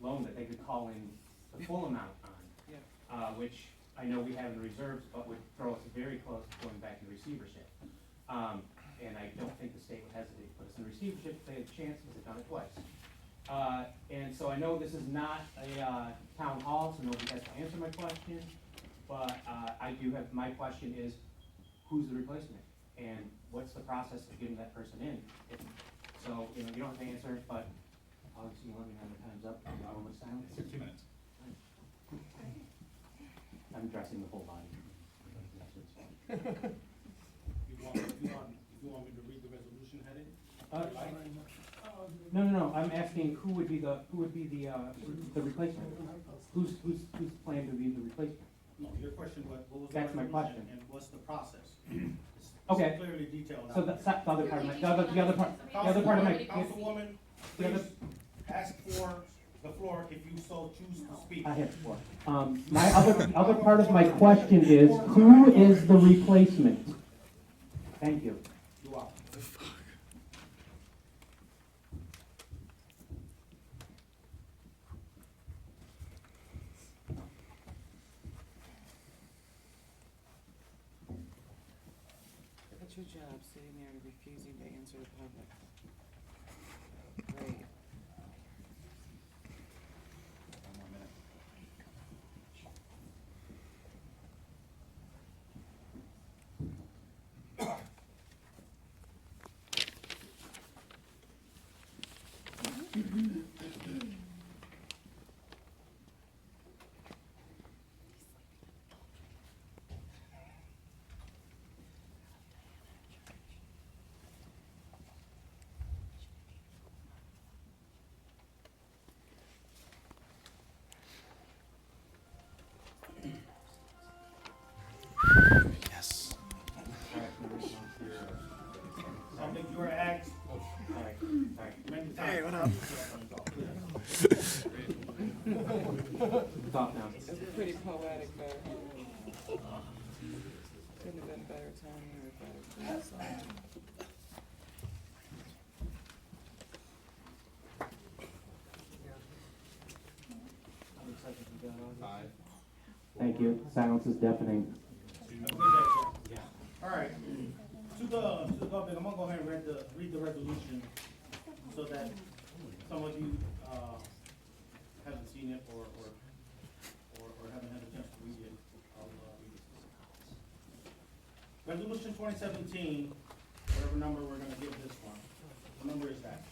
loan that they could call in the full amount on, which I know we have in reserves, but would throw us very close to going back in receivership. And I don't think the state would hesitate to put us in receivership if they had a chance, because they've done it twice. And so I know this is not a town hall, so nobody has to answer my question, but I do have, my question is, who's the replacement? And what's the process of getting that person in? So, you know, you don't have to answer, but obviously you let me know when time's up. Moment of silence. 60 minutes. I'm addressing the whole body. You want me to read the resolution heading? No, I'm asking who would be the replacement? Who's planned to be the replacement? No, your question, what was the That's my resolution question. and what's the process? Okay. It's clearly detailed So out. that's the other part of my, the other part of my. Councilwoman, the other- please ask for the floor if you so choose to speak. I have four. My other part of my question is, who is the replacement? Thank you. You are. What's your job, sitting there and refusing to answer the public? Great. One more minute. Yes. Something you were asked many times. Hey, what up? Stop now. It's pretty poetic, though. Couldn't have been better timing or better song. Five. Thank you. Silence is deafening. All right, to the public, I'm gonna go ahead and read the resolution so that some of you, haven't seen it or haven't had a chance to read it. I'll, read it. Resolution 2017, whatever number we're gonna give this one, what number is that?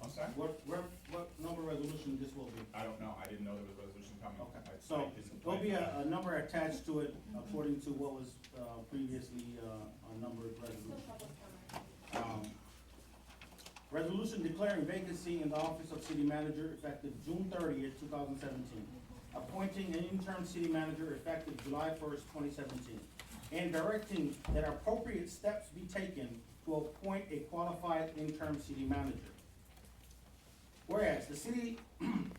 I'm sorry? What number resolution this will be? I don't know. I didn't know there was a resolution coming. Okay, I so didn't there'll be plan. a number attached to it according to what was previously a numbered resolution. Resolution declaring vacancy in the office of city manager effective June 30th, 2017. Appointing an interim city manager effective July 1st, 2017. And directing that appropriate steps be taken to appoint a qualified interim city manager. Whereas the city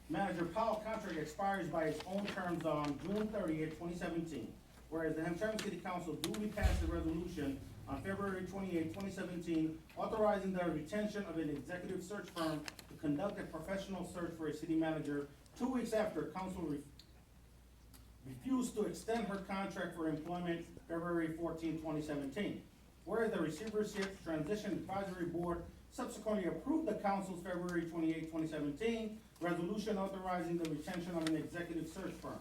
manager Powell contract expires by its own terms on June 30th, 2017. Whereas the Hamtramck City Council duly passed a resolution on February 28, 2017, authorizing the retention of an executive search firm to conduct a professional search for a city manager 2 weeks after council refused to extend her contract for employment February 14, 2017. Whereas the receivership transition advisory board subsequently approved the council's February 28, 2017 resolution authorizing the retention of an executive search firm.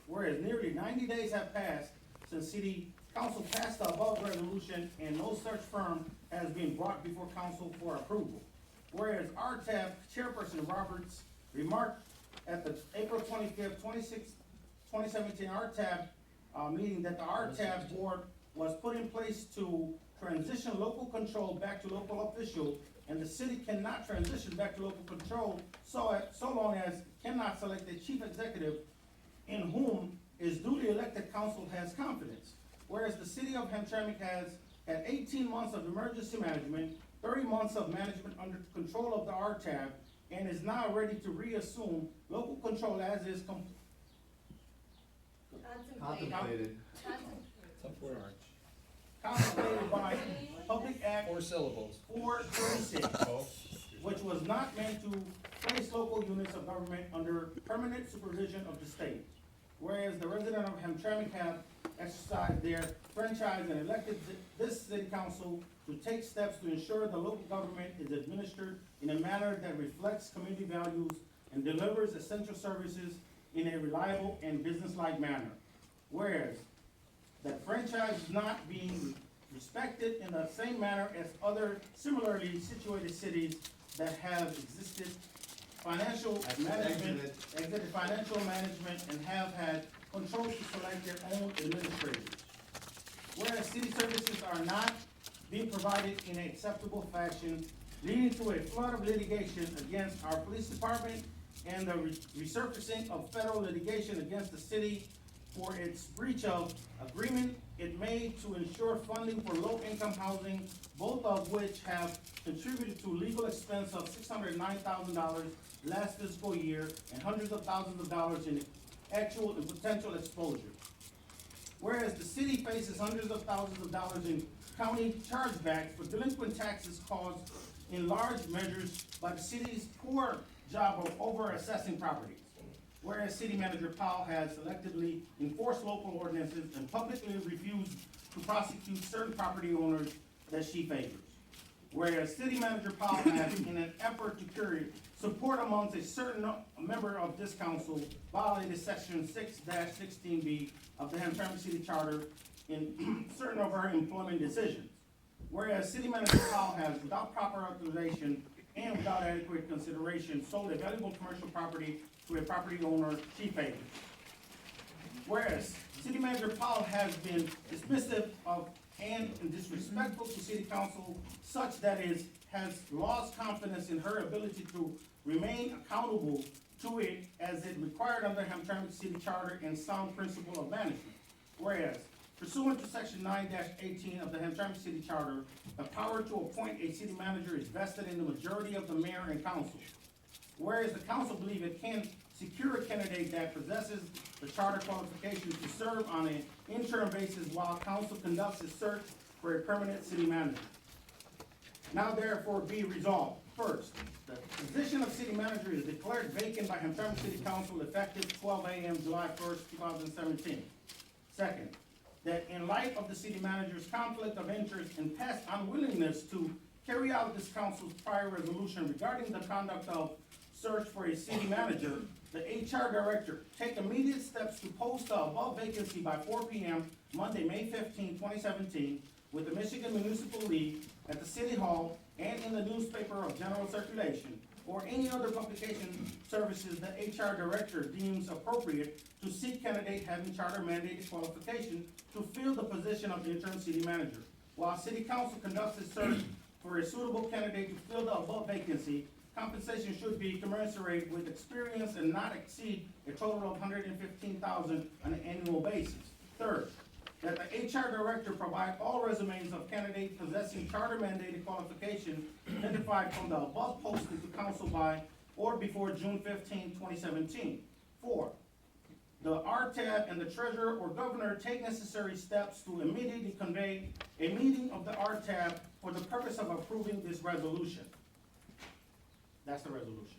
Whereas nearly 90 days have passed since city council passed the above resolution and no such firm has been brought before council for approval. Whereas RTAB Chairperson Roberts remarked at the April 25th, 2017 RTAB meeting that the RTAB board was put in place to transition local control back to local official, and the city cannot transition back to local control so long as cannot select a chief executive in whom its duly elected council has confidence. Whereas the city of Hamtramck has had 18 months of emergency management, 30 months of management under control of the RTAB, and is now ready to reassume local control as is Contemplated. contemplated by Public Act Four syllables. 436. was not meant to place local units of government under permanent supervision of the state. Whereas the residents of Hamtramck have exercised their franchise and elected this city council to take steps to ensure the local government is administered in a manner that reflects community values and delivers essential services in a reliable and businesslike manner. Whereas that franchise is not being respected in the same manner as other similarly situated cities that have existed financial management, exited financial management, and have had control to select their own administrators. Whereas city services are not being provided in an acceptable fashion, leading to a flood of litigation against our police department and the resurfacing of federal litigation against the city for its breach of agreement it made to ensure funding for low-income housing, both of which have contributed to legal expense of $609,000 last fiscal year and hundreds of thousands of dollars in actual and potential exposure. Whereas the city faces hundreds of thousands of dollars in county chargebacks for delinquent taxes caused in large measures by the city's poor job of over-assessing properties. Whereas City Manager Powell has selectively enforced local ordinances and publicly refused to prosecute certain property owners that she favors. Whereas City Manager Powell has, in an effort to curry support amongst a certain member of this council, violated section 6-16B of the Hamtramck City Charter in certain of her employment decisions. Whereas City Manager Powell has, without proper authorization and without adequate consideration, sold a valuable commercial property to a property owner she favors. Whereas City Manager Powell has been dismissive of and disrespectful to City Council such that it has lost confidence in her ability to remain accountable to it as it required under Hamtramck City Charter and sound principle of management. Whereas pursuant to section 9-18 of the Hamtramck City Charter, the power to appoint a city manager is vested in the majority of the mayor and council. Whereas the council believes it can secure a candidate that possesses the charter qualifications to serve on an interim basis while council conducts a search for a permanent city manager. Now therefore be resolved. First, the position of city manager is declared vacant by Hamtramck City Council effective 12 a.m. July 1st, 2017. Second, that in light of the city manager's conflict of interest and past unwillingness to carry out this council's prior resolution regarding the conduct of search for a city manager, the HR director take immediate steps to post the above vacancy by 4 p.m. Monday, May 15, 2017, with the Michigan Municipal League at the City Hall and in the newspaper of general circulation, or any other publication services the HR director deems appropriate to seek candidate having charter mandated qualification to fill the position of interim city manager. While City Council conducts a search for a suitable candidate to fill the above vacancy, compensation should be commensurate with experience and not exceed a total of $115,000 on an annual basis. Third, that the HR director provide all resumes of candidates possessing charter mandated qualification identified from the above posted to council by or before June 15, 2017. 4, the RTAB and the treasurer or governor take necessary steps to immediately convey a meeting of the RTAB for the purpose of approving this resolution. That's the resolution.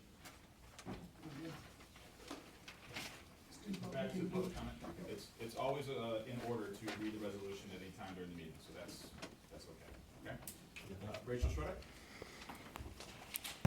Back to the public comment. It's always in order to read the resolution at any time during the meeting, so that's okay. Okay? Rachel Schroeder?